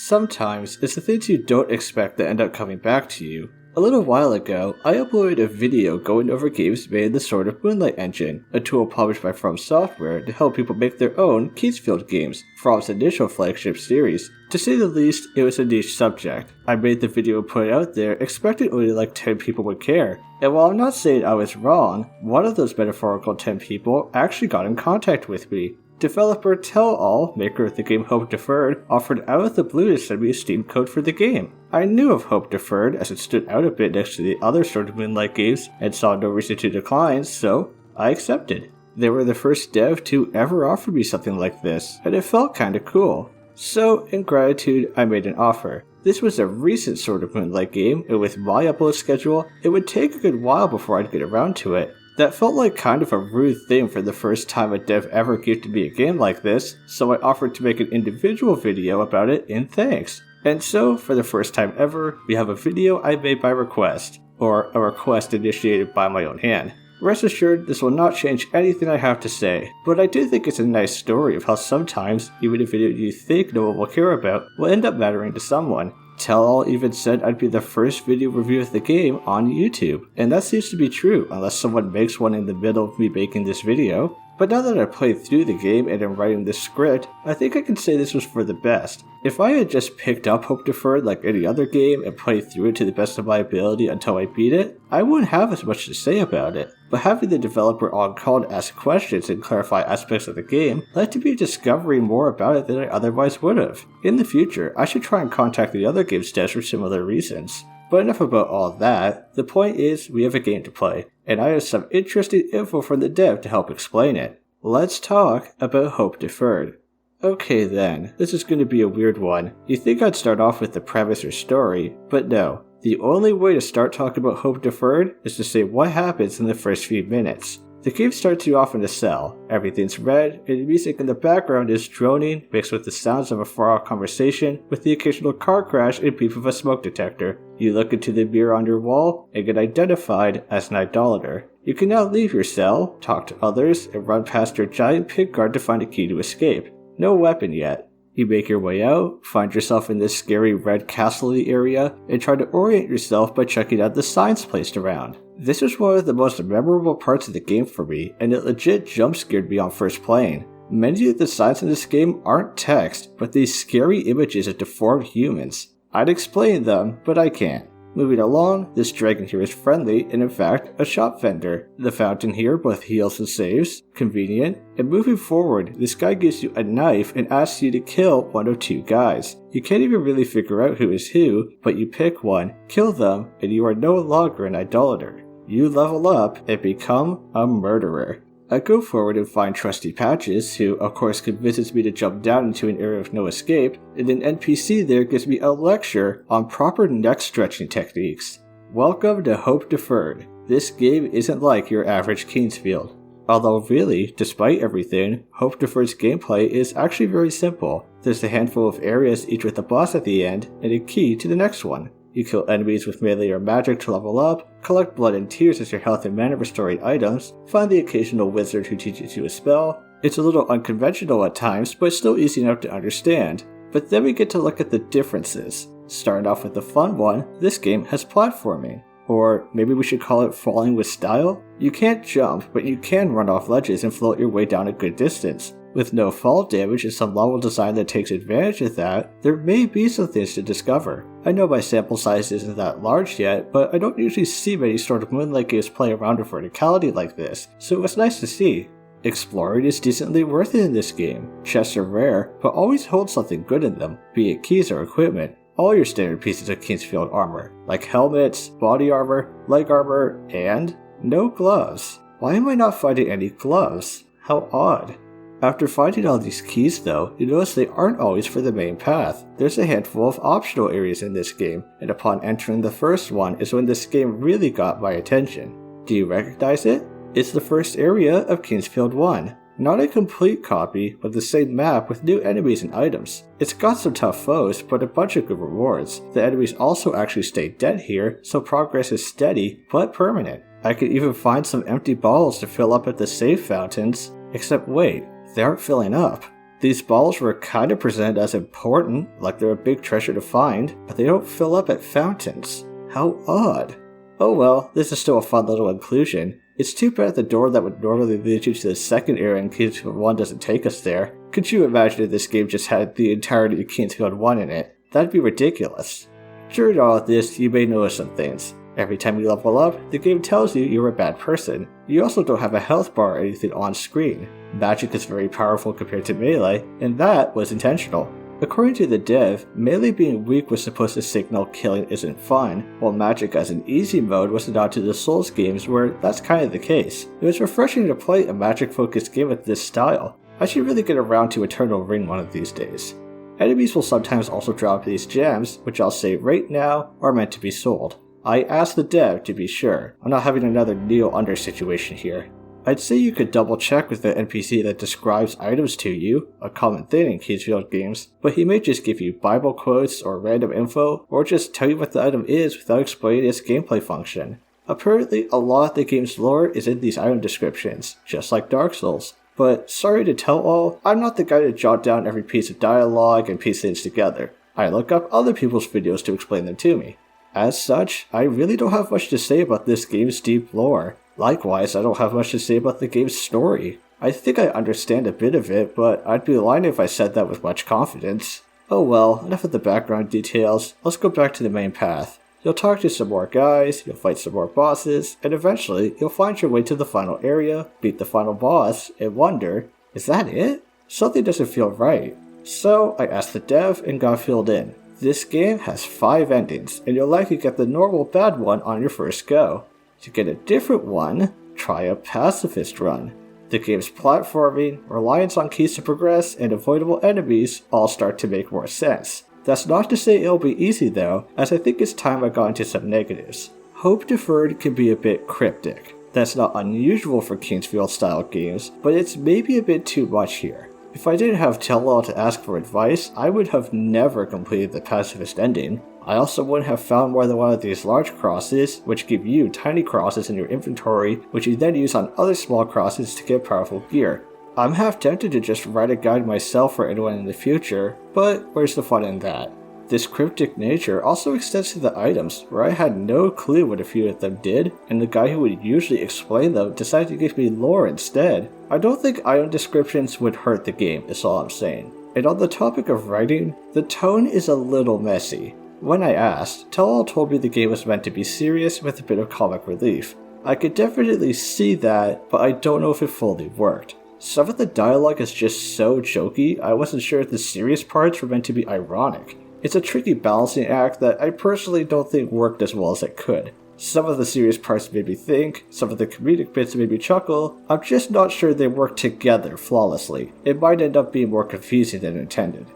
Sometimes it's the things you don't expect that end up coming back to you. A little while ago, I uploaded a video going over games made in the Sword of Moonlight Engine, a tool published by From Software to help people make their own Keysfield games, From's initial flagship series. To say the least, it was a niche subject. I made the video and put it out there expecting only like 10 people would care. And while I'm not saying I was wrong, one of those metaphorical 10 people actually got in contact with me. Developer Tell All, maker of the game Hope Deferred, offered out of the blue to send me a Steam code for the game. I knew of Hope Deferred as it stood out a bit next to the other Sword of Moonlight games and saw no reason to decline, so I accepted. They were the first dev to ever offer me something like this, and it felt kinda cool. So, in gratitude, I made an offer. This was a recent Sword of Moonlight game, and with my upload schedule, it would take a good while before I'd get around to it. That felt like kind of a rude thing for the first time a dev ever gifted me a game like this, so I offered to make an individual video about it in thanks. And so, for the first time ever, we have a video I made by request, or a request initiated by my own hand. Rest assured, this will not change anything I have to say, but I do think it's a nice story of how sometimes, even a video you think no one will care about, will end up mattering to someone. Tell All even said I'd be the first video review of the game on YouTube, and that seems to be true unless someone makes one in the middle of me making this video. But now that I've played through the game and am writing this script, I think I can say this was for the best. If I had just picked up Hope Deferred like any other game and played through it to the best of my ability until I beat it, I wouldn't have as much to say about it. But having the developer on call to ask questions and clarify aspects of the game led to me discovering more about it than I otherwise would have. In the future, I should try and contact the other game's devs for similar reasons. But enough about all that, the point is we have a game to play, and I have some interesting info from the dev to help explain it. Let's talk about Hope Deferred. Okay then, this is going to be a weird one. You'd think I'd start off with the premise or story, but no. The only way to start talking about Hope Deferred is to say what happens in the first few minutes. The game starts you off in a cell. Everything's red, and the music in the background is droning, mixed with the sounds of a far-off conversation, with the occasional car crash and beep of a smoke detector. You look into the mirror on your wall, and get identified as an idolater. You can now leave your cell, talk to others, and run past your giant pig guard to find a key to escape. No weapon yet. You make your way out, find yourself in this scary red castle-y area, and try to orient yourself by checking out the signs placed around. This was one of the most memorable parts of the game for me, and it legit jump-scared me on first playing. Many of the signs in this game aren't text, but these scary images of deformed humans. I'd explain them, but I can't. Moving along, this dragon here is friendly and in fact a shop vendor. The fountain here both heals and saves, convenient, and moving forward, this guy gives you a knife and asks you to kill one of two guys. You can't even really figure out who is who, but you pick one, kill them, and you are no longer an idolater. You level up and become a murderer. I go forward and find Trusty Patches, who of course convinces me to jump down into an area of no escape, and an NPC there gives me a lecture on proper neck stretching techniques. Welcome to Hope Deferred. This game isn't like your average Keysfield. Although really, despite everything, Hope Deferred's gameplay is actually very simple. There's a handful of areas each with a boss at the end, and a key to the next one. You kill enemies with melee or magic to level up, collect blood and tears as your health and mana restoring items, find the occasional wizard who teaches you a spell. It's a little unconventional at times, but still easy enough to understand. But then we get to look at the differences. Starting off with the fun one, this game has platforming. Or maybe we should call it falling with style? You can't jump, but you can run off ledges and float your way down a good distance. With no fall damage and some level design that takes advantage of that, there may be some things to discover. I know my sample size isn't that large yet, but I don't usually see many Sword of Moonlight games play around with verticality like this, so it was nice to see. Exploring is decently worth it in this game. Chests are rare, but always hold something good in them, be it keys or equipment. All your standard pieces of Keysfield armor, like helmets, body armor, leg armor, and no gloves. Why am I not finding any gloves? How odd. After finding all these keys though, you notice they aren't always for the main path. There's a handful of optional areas in this game, and upon entering the first one is when this game really got my attention. Do you recognize it? It's the first area of Keysfield 1. Not a complete copy, but the same map with new enemies and items. It's got some tough foes, but a bunch of good rewards. The enemies also actually stay dead here, so progress is steady, but permanent. I could even find some empty bottles to fill up at the save fountains, except wait. They aren't filling up. These balls were kind of presented as important, like they're a big treasure to find, but they don't fill up at fountains. How odd. Oh well, this is still a fun little inclusion. It's too bad the door that would normally lead you to the second area in Kingsfield 1 doesn't take us there. Could you imagine if this game just had the entirety of Kingsfield 1 in it? That'd be ridiculous. During all of this, you may notice some things. Every time you level up, the game tells you you're a bad person. You also don't have a health bar or anything on screen. Magic is very powerful compared to melee, and that was intentional. According to the dev, melee being weak was supposed to signal killing isn't fun, while magic as an easy mode was a nod to the Souls games where that's kind of the case. It was refreshing to play a magic-focused game with this style. I should really get around to Eternal Ring one of these days. Enemies will sometimes also drop these gems, which I'll say right now are meant to be sold. I asked the dev to be sure. I'm not having another Neo Under situation here. I'd say you could double check with the NPC that describes items to you, a common thing in Kingsfield games, but he may just give you Bible quotes or random info, or just tell you what the item is without explaining its gameplay function. Apparently, a lot of the game's lore is in these item descriptions, just like Dark Souls. But sorry to tell all, I'm not the guy to jot down every piece of dialogue and piece things together. I look up other people's videos to explain them to me. As such, I really don't have much to say about this game's deep lore. Likewise, I don't have much to say about the game's story. I think I understand a bit of it, but I'd be lying if I said that with much confidence. Oh well, enough of the background details, let's go back to the main path. You'll talk to some more guys, you'll fight some more bosses, and eventually you'll find your way to the final area, beat the final boss, and wonder, is that it? Something doesn't feel right. So I asked the dev and got filled in. This game has 5 endings, and you'll likely get the normal bad one on your first go. To get a different one, try a pacifist run. The game's platforming, reliance on keys to progress, and avoidable enemies all start to make more sense. That's not to say it'll be easy though, as I think it's time I got into some negatives. Hope Deferred can be a bit cryptic. That's not unusual for Kingsfield style games, but it's maybe a bit too much here. If I didn't have Tell-All to ask for advice, I would have never completed the pacifist ending. I also wouldn't have found more than one of these large crosses, which give you tiny crosses in your inventory, which you then use on other small crosses to get powerful gear. I'm half tempted to just write a guide myself for anyone in the future, but where's the fun in that? This cryptic nature also extends to the items, where I had no clue what a few of them did, and the guy who would usually explain them decided to give me lore instead. I don't think item descriptions would hurt the game, is all I'm saying. And on the topic of writing, the tone is a little messy. When I asked, Tell-All told me the game was meant to be serious with a bit of comic relief. I could definitely see that, but I don't know if it fully worked. Some of the dialogue is just so jokey, I wasn't sure if the serious parts were meant to be ironic. It's a tricky balancing act that I personally don't think worked as well as it could. Some of the serious parts made me think, some of the comedic bits made me chuckle. I'm just not sure they work together flawlessly. It might end up being more confusing than intended.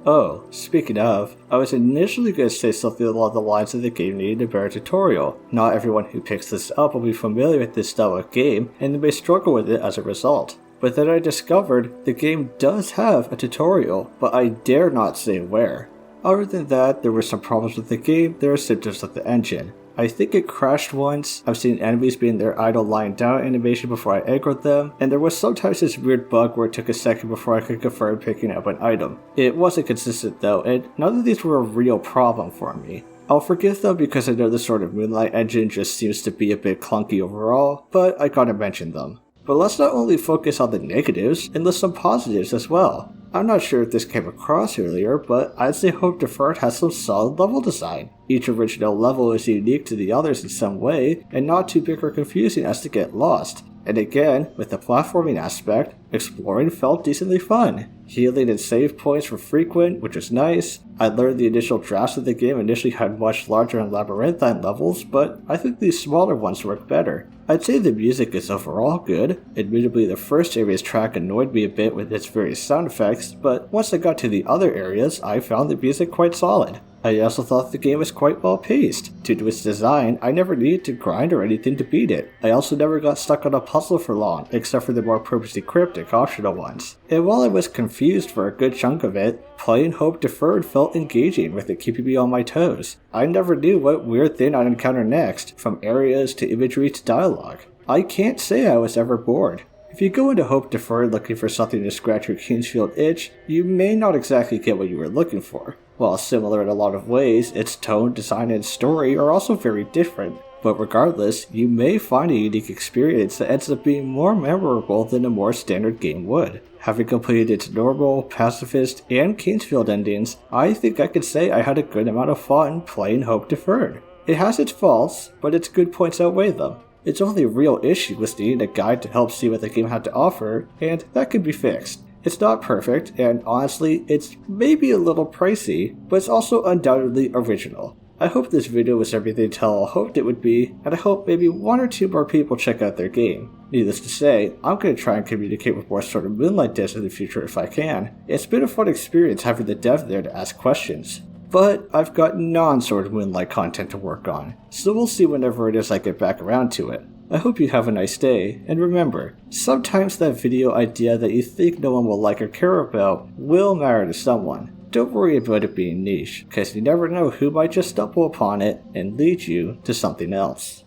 Oh, speaking of, I was initially going to say something along the lines of the game needing a better tutorial. Not everyone who picks this up will be familiar with this style of game, and they may struggle with it as a result. But then I discovered the game does have a tutorial, but I dare not say where. Other than that, there were some problems with the game, there are symptoms of the engine. I think it crashed once, I've seen enemies being their idle lying down animation before I aggroed them, and there was sometimes this weird bug where it took a second before I could confirm picking up an item. It wasn't consistent though, and none of these were a real problem for me. I'll forgive them because I know the Sword of Moonlight Engine just seems to be a bit clunky overall, but I gotta mention them. But let's not only focus on the negatives, and list some positives as well. I'm not sure if this came across earlier, but I'd say Hope Deferred has some solid level design. Each original level is unique to the others in some way, and not too big or confusing as to get lost. And again, with the platforming aspect, exploring felt decently fun. Healing and save points were frequent, which was nice. I learned the initial drafts of the game initially had much larger and labyrinthine levels, but I think these smaller ones work better. I'd say the music is overall good. Admittedly, the first area's track annoyed me a bit with its various sound effects, but once I got to the other areas, I found the music quite solid. I also thought the game was quite well paced. Due to its design, I never needed to grind or anything to beat it. I also never got stuck on a puzzle for long, except for the more purposely cryptic optional ones. And while I was confused for a good chunk of it, playing Hope Deferred felt engaging with it keeping me on my toes. I never knew what weird thing I'd encounter next, from areas to imagery to dialogue. I can't say I was ever bored. If you go into Hope Deferred looking for something to scratch your Kingsfield itch, you may not exactly get what you were looking for. While similar in a lot of ways, its tone, design, and story are also very different. But regardless, you may find a unique experience that ends up being more memorable than a more standard game would. Having completed its normal, pacifist, and Kingsfield endings, I think I could say I had a good amount of fun playing Hope Deferred. It has its faults, but its good points outweigh them. Its only real issue was needing a guide to help see what the game had to offer, and that could be fixed. It's not perfect, and honestly, it's maybe a little pricey, but it's also undoubtedly original. I hope this video was everything Tell hoped it would be, and I hope maybe 1 or 2 more people check out their game. Needless to say, I'm going to try and communicate with more Sword of Moonlight devs in the future if I can. It's been a fun experience having the dev there to ask questions. But I've got non-Sword of Moonlight content to work on, so we'll see whenever it is I get back around to it. I hope you have a nice day, and remember, sometimes that video idea that you think no one will like or care about will matter to someone. Don't worry about it being niche, because you never know who might just stumble upon it and lead you to something else.